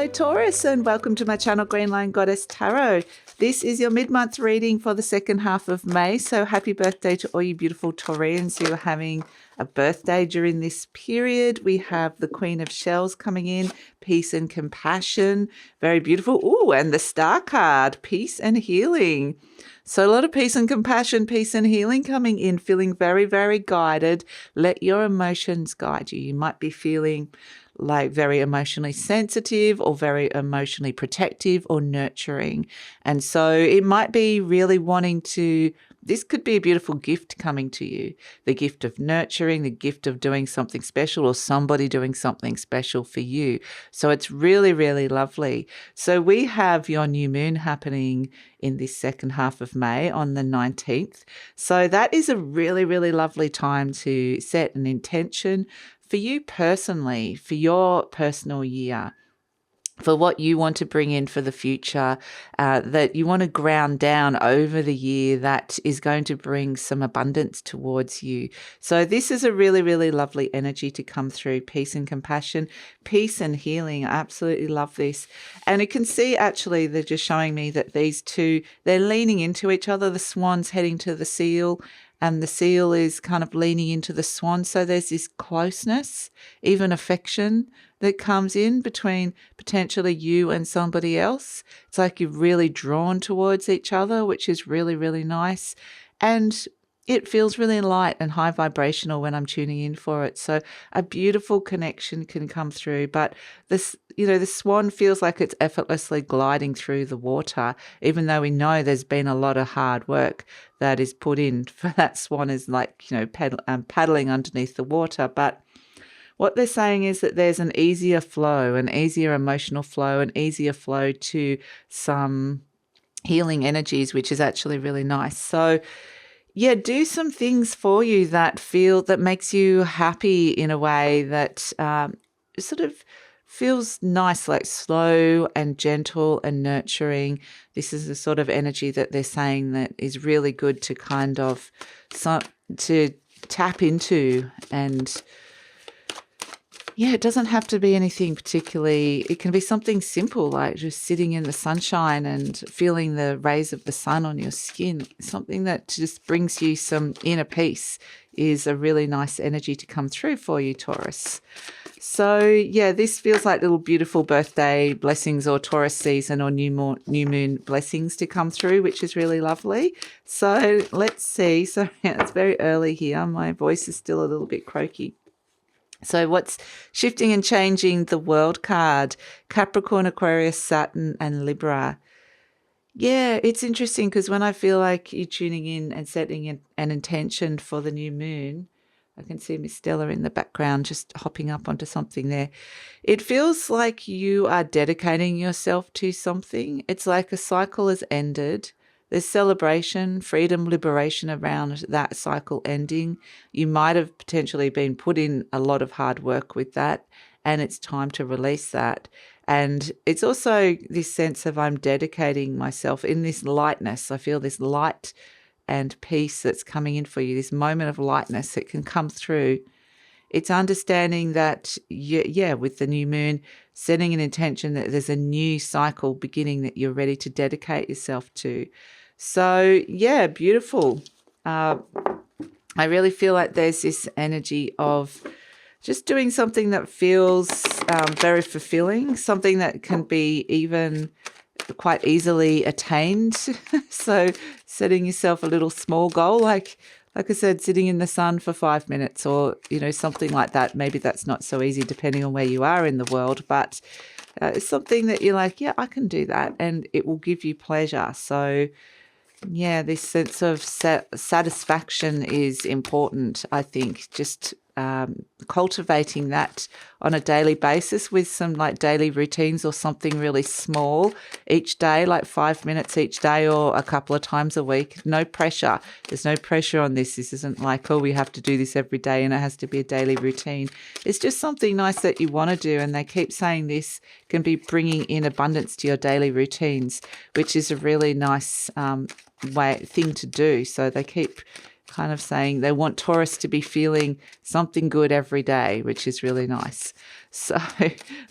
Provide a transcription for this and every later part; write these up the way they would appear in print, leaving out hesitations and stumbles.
Hello Taurus, and welcome to my channel Green Line Goddess Tarot. This is your mid-month reading for the second half of May. So happy birthday to all you beautiful Taurians who are having a birthday during this period. We have the Queen of Shells coming in, peace and compassion. Very beautiful. Ooh, and the Star card, peace and healing. So a lot of peace and compassion, peace and healing coming in, feeling very, very guided. Let your emotions guide you. You might be feeling like very emotionally sensitive or very emotionally protective or nurturing. And so it might be really wanting to, this could be a beautiful gift coming to you. The gift of nurturing, the gift of doing something special or somebody doing something special for you. So it's really, really lovely. So we have your new moon happening in this second half of May on the 19th. So that is a really, really lovely time to set an intention for you personally, for your personal year, for what you want to bring in for the future, that you want to ground down over the year that is going to bring some abundance towards you. So this is a really, really lovely energy to come through. Peace and compassion, peace and healing. I absolutely love this. And you can see actually they're just showing me that these two, they're leaning into each other. The swan's heading to the seal, and the seal is kind of leaning into the swan. So there's this closeness, even affection that comes in between potentially you and somebody else. It's like you're really drawn towards each other, which is really, really nice. And it feels really light and high vibrational when I'm tuning in for it. So a beautiful connection can come through. But this, the swan feels like it's effortlessly gliding through the water, even though we know there's been a lot of hard work that is put in for that swan is like, paddling underneath the water. But what they're saying is that there's an easier flow, an easier emotional flow, an easier flow to some healing energies, which is actually really nice. So yeah, do some things for you that makes you happy in a way that sort of feels nice, like slow and gentle and nurturing. This is the sort of energy that they're saying that is really good to kind of to tap into. And yeah, it doesn't have to be anything particularly. It can be something simple, like just sitting in the sunshine and feeling the rays of the sun on your skin. Something that just brings you some inner peace is a really nice energy to come through for you, Taurus. So yeah, this feels like little beautiful birthday blessings or Taurus season or new moon blessings to come through, which is really lovely. So let's see. So yeah, it's very early here. My voice is still a little bit croaky. So what's shifting and changing the world card? Capricorn, Aquarius, Saturn, and Libra. Yeah, it's interesting because when I feel like you're tuning in and setting an intention for the new moon, I can see Miss Stella in the background just hopping up onto something there. It feels like you are dedicating yourself to something. It's like a cycle has ended. There's celebration, freedom, liberation around that cycle ending. You might have potentially been put in a lot of hard work with that, and it's time to release that. And it's also this sense of I'm dedicating myself in this lightness. I feel this light and peace that's coming in for you, this moment of lightness that can come through. It's understanding that, with the new moon, setting an intention that there's a new cycle beginning that you're ready to dedicate yourself to. So, yeah, beautiful. I really feel like there's this energy of just doing something that feels very fulfilling, something that can be even quite easily attained. So setting yourself a little small goal, like I said, sitting in the sun for 5 minutes or, something like that. Maybe that's not so easy depending on where you are in the world, but it's something that you're like, yeah, I can do that, and it will give you pleasure. So yeah, this sense of satisfaction is important, I think, just cultivating that on a daily basis with some like daily routines or something really small each day, like 5 minutes each day or a couple of times a week. No pressure. There's no pressure on this. This isn't like, oh, we have to do this every day and it has to be a daily routine. It's just something nice that you want to do. And they keep saying this can be bringing in abundance to your daily routines, which is a really nice thing to do. So they keep kind of saying they want Taurus to be feeling something good every day, which is really nice. So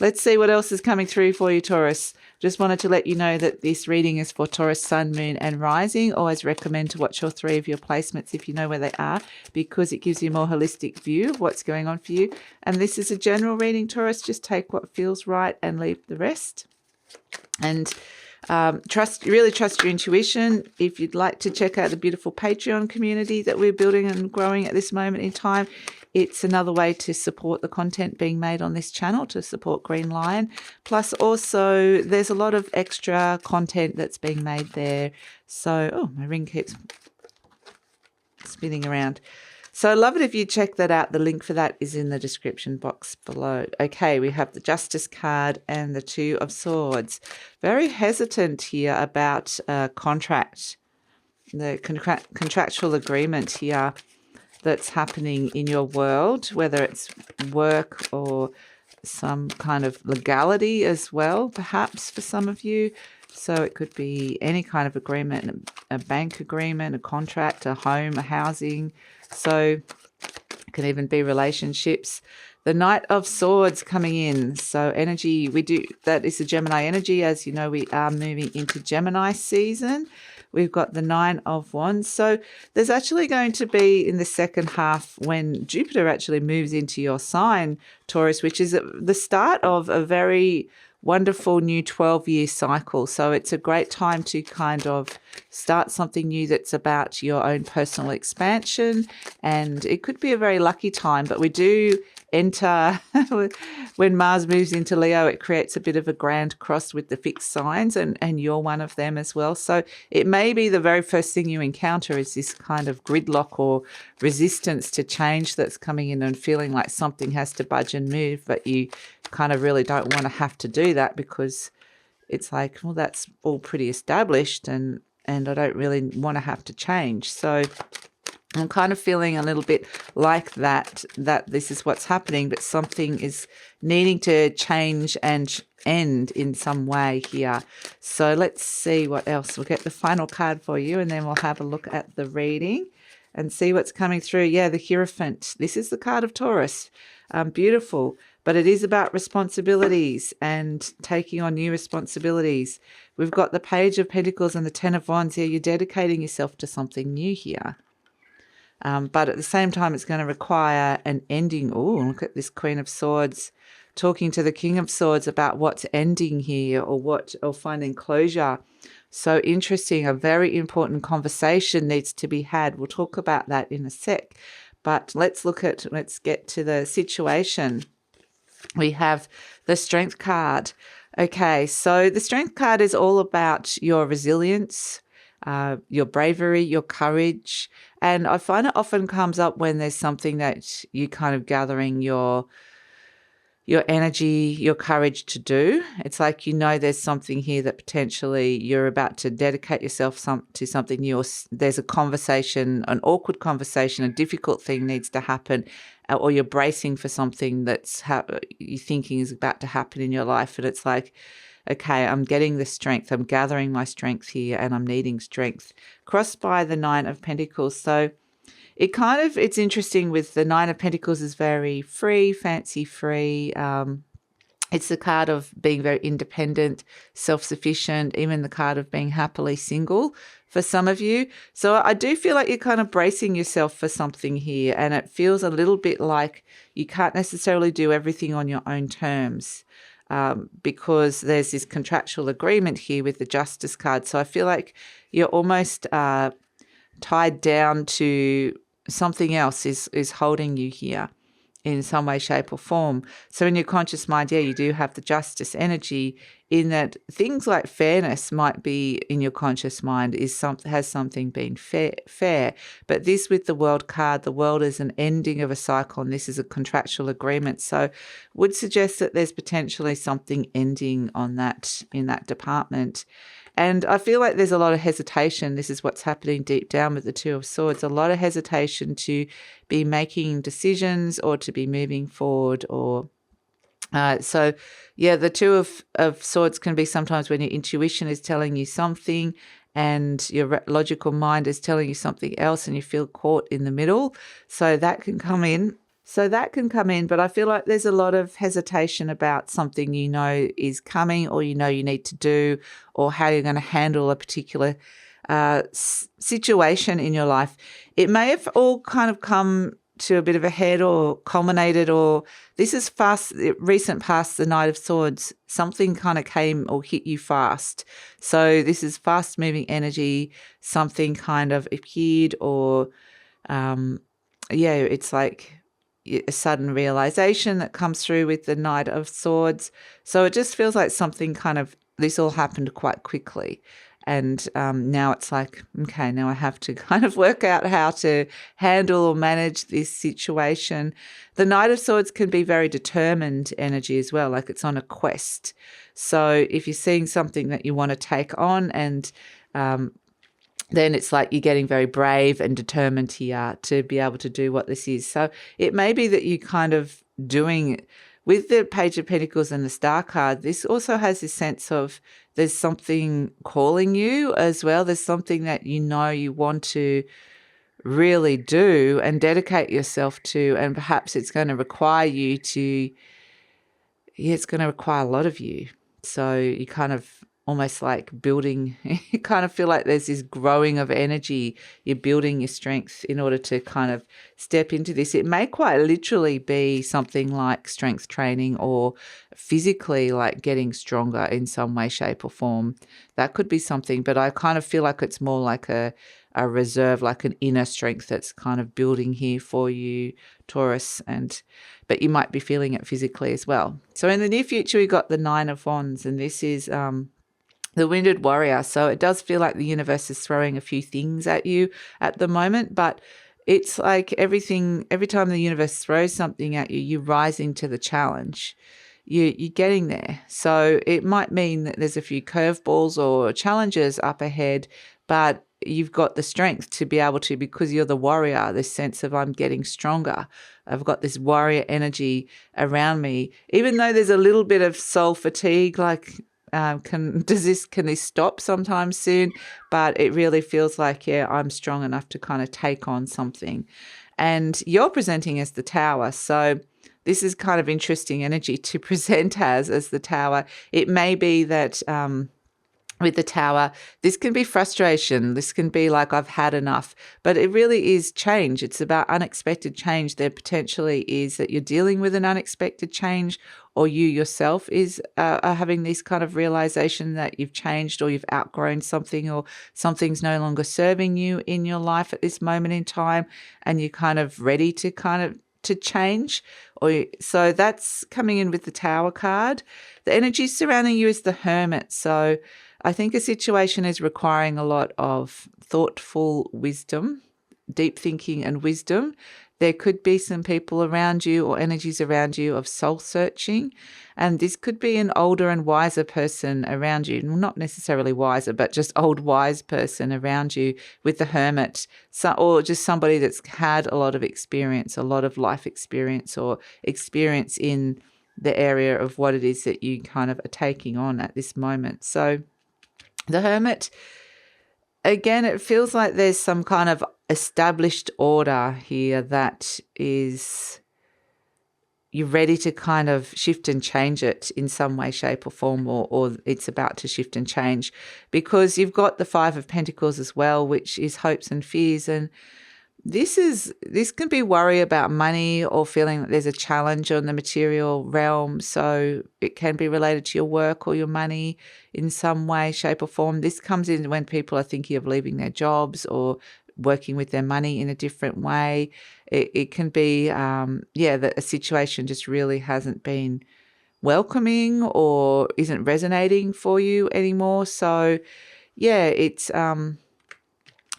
let's see what else is coming through for you, Taurus. Just wanted to let you know that this reading is for Taurus, Sun, Moon and Rising. Always recommend to watch all three of your placements if you know where they are, because it gives you a more holistic view of what's going on for you. And this is a general reading, Taurus. Just take what feels right and leave the rest. And really trust your intuition. If you'd like to check out the beautiful Patreon community that we're building and growing at this moment in time, it's another way to support the content being made on this channel, to support Green Lion. Plus also there's a lot of extra content that's being made there. So, my ring keeps spinning around. So I love it if you check that out. The link for that is in the description box below. Okay, we have the Justice card and the Two of Swords. Very hesitant here about contract, the contractual agreement here that's happening in your world, whether it's work or some kind of legality as well, perhaps for some of you. So it could be any kind of agreement, a bank agreement, a contract, a home, a housing. So it can even be relationships. The Knight of Swords coming in. So energy, that is the Gemini energy. As you know, we are moving into Gemini season. We've got the Nine of Wands. So there's actually going to be in the second half when Jupiter actually moves into your sign, Taurus, which is the start of a very wonderful new 12-year cycle. So it's a great time to kind of start something new that's about your own personal expansion. And it could be a very lucky time, but we do enter when Mars moves into Leo, it creates a bit of a grand cross with the fixed signs, and you're one of them as well. So it may be the very first thing you encounter is this kind of gridlock or resistance to change that's coming in and feeling like something has to budge and move, but you kind of really don't want to have to do that because it's like, well, that's all pretty established and I don't really want to have to change. So I'm kind of feeling a little bit like that this is what's happening, but something is needing to change and end in some way here. So let's see what else. We'll get the final card for you and then we'll have a look at the reading and see what's coming through. Yeah, the Hierophant. This is the card of Taurus. Beautiful. But it is about responsibilities and taking on new responsibilities. We've got the Page of Pentacles and the Ten of Wands here. You're dedicating yourself to something new here. But at the same time, it's going to require an ending. Oh, look at this Queen of Swords talking to the King of Swords about what's ending here or finding closure. So interesting. A very important conversation needs to be had. We'll talk about that in a sec. But let's get to the situation. We have the Strength card. Okay, so the Strength card is all about your resilience, your bravery, your courage. And I find it often comes up when there's something that you kind of gathering your energy, your courage to do. It's like, there's something here that potentially you're about to dedicate yourself to something new. There's a conversation, an awkward conversation, a difficult thing needs to happen, or you're bracing for something that's you're thinking is about to happen in your life. And it's like, okay, I'm getting the strength. I'm gathering my strength here and I'm needing strength. Crossed by the Nine of Pentacles. So it's interesting with the Nine of Pentacles is very free, fancy free. It's the card of being very independent, self-sufficient, even the card of being happily single for some of you. So I do feel like you're kind of bracing yourself for something here, and it feels a little bit like you can't necessarily do everything on your own terms. Because there's this contractual agreement here with the Justice card. So I feel like you're almost tied down to something else is holding you here in some way, shape or form. So in your conscious mind, you do have the Justice energy in that things like fairness might be in your conscious mind has something been fair. But this with the World card, the World is an ending of a cycle and this is a contractual agreement. So would suggest that there's potentially something ending in that department. And I feel like there's a lot of hesitation. This is what's happening deep down with the Two of Swords. A lot of hesitation to be making decisions or to be moving forward. The Two of Swords can be sometimes when your intuition is telling you something and your logical mind is telling you something else and you feel caught in the middle. So that can come in. But I feel like there's a lot of hesitation about something you know is coming, or you know you need to do, or how you're going to handle a particular situation in your life. It may have all kind of come to a bit of a head or culminated, or this is recent past the Knight of Swords. Something kind of came or hit you fast. So this is fast moving energy. Something kind of appeared, or it's like a sudden realization that comes through with the Knight of Swords. So it just feels like something kind of, this all happened quite quickly. And now it's like, okay, now I have to kind of work out how to handle or manage this situation. The Knight of Swords can be very determined energy as well, like it's on a quest. So if you're seeing something that you want to take on, and then it's like you're getting very brave and determined here to be able to do what this is. So it may be that you kind of doing, with the Page of Pentacles and the Star card, this also has this sense of there's something calling you as well. There's something that you know you want to really do and dedicate yourself to, and perhaps it's going to require you to, it's going to require a lot of you. So you kind of almost like building, you kind of feel like there's this growing of energy. You're building your strength in order to kind of step into this. It may quite literally be something like strength training, or physically like getting stronger in some way, shape or form. That could be something, but I kind of feel like it's more like a reserve, like an inner strength that's kind of building here for you, Taurus, but you might be feeling it physically as well. So in the near future, we got the Nine of Wands, and this is the Wounded Warrior. So it does feel like the universe is throwing a few things at you at the moment, but it's like every time the universe throws something at you, you're rising to the challenge. You're getting there. So it might mean that there's a few curveballs or challenges up ahead, but you've got the strength to be able to, because you're the warrior, this sense of I'm getting stronger. I've got this warrior energy around me. Even though there's a little bit of soul fatigue, like can this stop sometime soon? But it really feels like, yeah, I'm strong enough to kind of take on something. And you're presenting as the Tower. So this is kind of interesting energy to present as the Tower. It may be that with the Tower, this can be frustration. This can be like, I've had enough. But it really is change. It's about unexpected change. There potentially is that you're dealing with an unexpected change, or you yourself are having this kind of realization that you've changed, or you've outgrown something, or something's no longer serving you in your life at this moment in time, and you're kind of ready to change. So that's coming in with the Tower card. The energy surrounding you is the Hermit. So I think a situation is requiring a lot of thoughtful wisdom, deep thinking and wisdom. There could be some people around you or energies around you of soul searching. And this could be an older and wiser person around you. Not necessarily wiser, but just old wise person around you with the Hermit. Or just somebody that's had a lot of experience, a lot of life experience, or experience in the area of what it is that you kind of are taking on at this moment. So the Hermit, again, it feels like there's some kind of established order here that is, you're ready to kind of shift and change it in some way, shape or form, or it's about to shift and change, because you've got the Five of Pentacles as well, which is hopes and fears. And this can be worry about money, or feeling that there's a challenge on the material realm. So it can be related to your work or your money in some way, shape or form. This comes in when people are thinking of leaving their jobs or working with their money in a different way. It can be, that a situation just really hasn't been welcoming or isn't resonating for you anymore. So yeah, it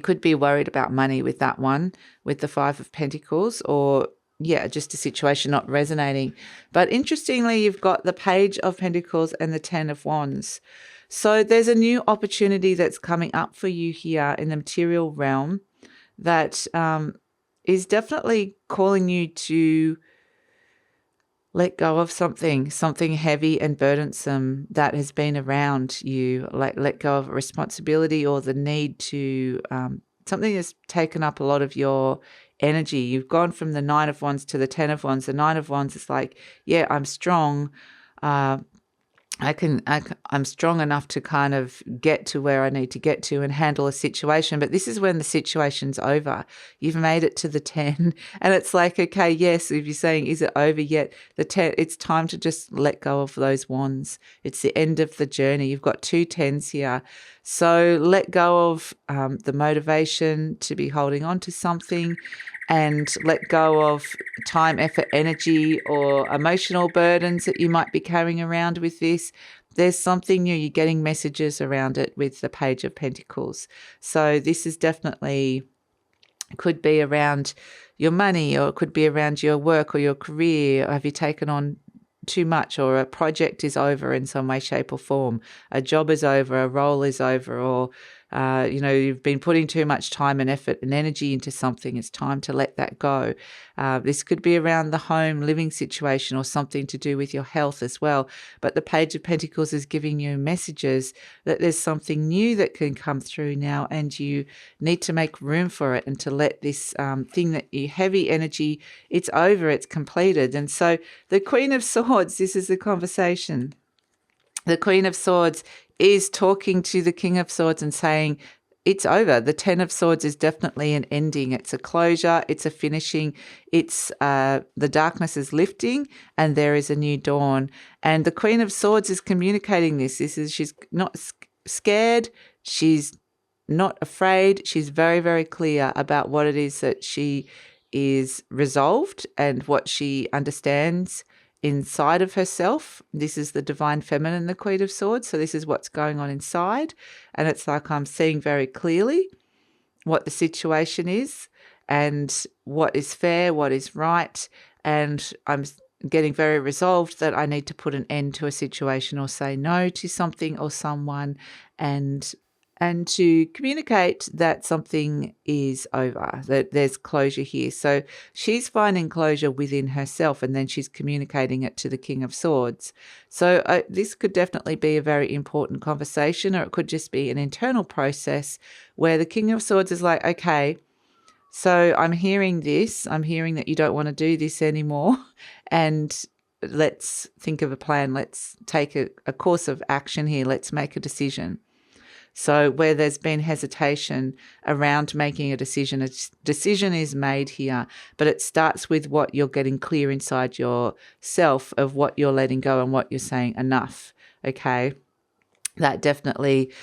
could be worried about money with that one, with the Five of Pentacles, or just a situation not resonating. But interestingly, you've got the Page of Pentacles and the Ten of Wands. So there's a new opportunity that's coming up for you here in the material realm that is definitely calling you to let go of something heavy and burdensome that has been around you. Like let go of responsibility or the need to something that's taken up a lot of your energy. You've gone from the 9 of Wands to the 10 of Wands. The 9 of Wands is like, yeah, I'm strong. I'm strong enough to kind of get to where I need to get to and handle a situation. But this is when the situation's over. You've made it to the 10 and it's like, okay, yes, if you're saying, is it over yet? The 10, it's time to just let go of those wands. It's the end of the journey. You've got 2 10s here. So let go of the motivation to be holding on to something, and let go of time, effort, energy, or emotional burdens that you might be carrying around with this. There's something new. You're getting messages around it with the Page of Pentacles. So this is definitely, could be around your money, or it could be around your work or your career. Have you taken on too much, or a project is over in some way, shape or form? A job is over, a role is over, or you've been putting too much time and effort and energy into something. It's time to let that go. This could be around the home living situation or something to do with your health as well. But the Page of Pentacles is giving you messages that there's something new that can come through now, and you need to make room for it and to let this thing that you heavy energy, it's over, it's completed. And so the Queen of Swords, this is the conversation. The Queen of Swords is talking to the King of Swords and saying, it's over. The 10 of Swords is definitely an ending. It's a closure. It's a finishing. It's the darkness is lifting and there is a new dawn. And the Queen of Swords is communicating this. She's not scared. She's not afraid. She's very, very clear about what it is that she is resolved and what she understands inside of herself. This is the divine feminine, the Queen of Swords. So this is what's going on inside. And it's like I'm seeing very clearly what the situation is and what is fair, what is right. And I'm getting very resolved that I need to put an end to a situation or say no to something or someone, and to communicate that something is over, that there's closure here. So she's finding closure within herself, and then she's communicating it to the King of Swords. So this could definitely be a very important conversation, or it could just be an internal process where the King of Swords is like, okay, so I'm hearing this. I'm hearing that you don't want to do this anymore, and let's think of a plan. Let's take a course of action here. Let's make a decision. So where there's been hesitation around making a decision is made here, but it starts with what you're getting clear inside yourself of what you're letting go and what you're saying enough, okay? That definitely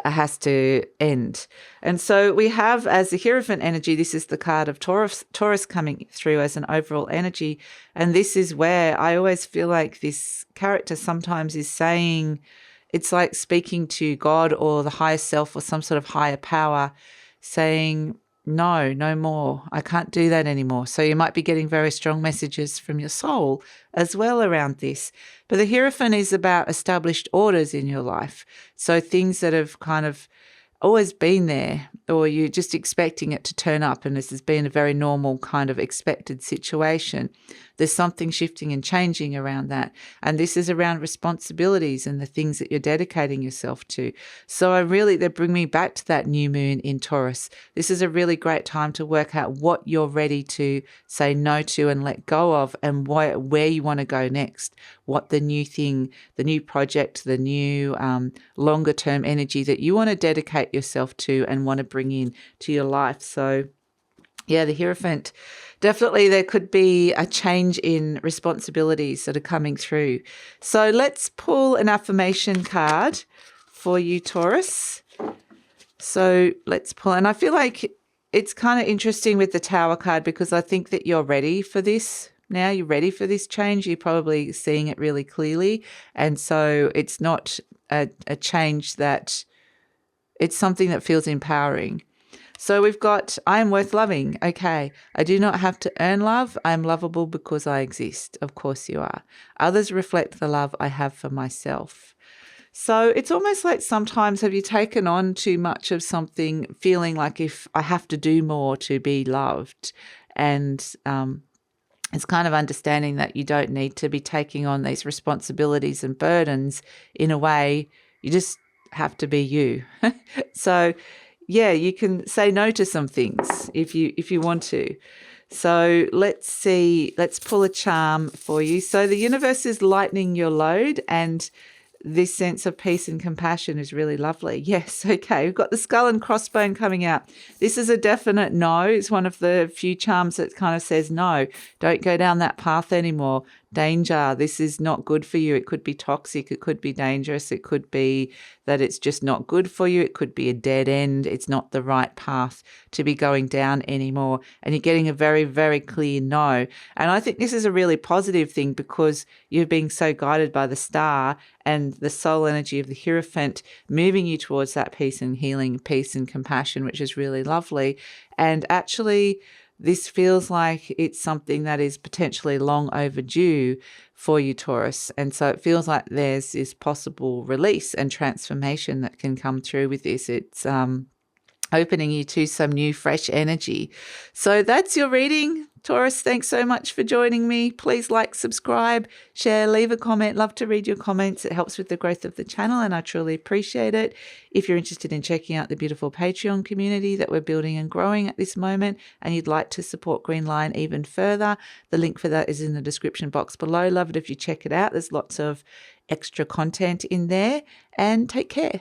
has to end. And so we have, as the Hierophant energy, this is the card of Taurus coming through as an overall energy. And this is where I always feel like this character sometimes is saying, it's like speaking to God or the higher self or some sort of higher power, saying, no more. I can't do that anymore. So you might be getting very strong messages from your soul as well around this. But the Hierophant is about established orders in your life. So things that have kind of always been there, or you're just expecting it to turn up, and this has been a very normal kind of expected situation. There's something shifting and changing around that. And this is around responsibilities and the things that you're dedicating yourself to. So they bring me back to that new moon in Taurus. This is a really great time to work out what you're ready to say no to and let go of, and where you want to go next, what the new thing, the new project, the new longer term energy that you want to dedicate yourself to and want to bring in to your life. So yeah, the Hierophant, definitely there could be a change in responsibilities that are coming through. So let's pull an affirmation card for you, Taurus. So let's pull, and I feel like it's kind of interesting with the Tower card, because I think that you're ready for this now. You're ready for this change. You're probably seeing it really clearly. And so it's not a change that, it's something that feels empowering. So we've got, I am worth loving. Okay. I do not have to earn love. I am lovable because I exist. Of course you are. Others reflect the love I have for myself. So it's almost like sometimes have you taken on too much of something, feeling like if I have to do more to be loved, and It's kind of understanding that you don't need to be taking on these responsibilities and burdens in a way. You just have to be you. So, yeah, you can say no to some things if you want to. So let's see. Let's pull a charm for you. So the universe is lightening your load, and this sense of peace and compassion is really lovely. Yes, okay. We've got the skull and crossbone coming out. This is a definite no. It's one of the few charms that kind of says no. Don't go down that path anymore. Danger. This is not good for you. It could be toxic. It could be dangerous. It could be that it's just not good for you. It could be a dead end. It's not the right path to be going down anymore. And you're getting a very, very clear no. And I think this is a really positive thing because you're being so guided by the star and the soul energy of the Hierophant moving you towards that peace and healing, peace and compassion, which is really lovely. And actually, this feels like it's something that is potentially long overdue for you, Taurus. And so it feels like there's this possible release and transformation that can come through with this. It's opening you to some new, fresh energy. So that's your reading, Taurus. Thanks so much for joining me. Please like, subscribe, share, leave a comment. Love to read your comments. It helps with the growth of the channel and I truly appreciate it. If you're interested in checking out the beautiful Patreon community that we're building and growing at this moment and you'd like to support Green Lion even further, the link for that is in the description box below. Love it if you check it out. There's lots of extra content in there and take care.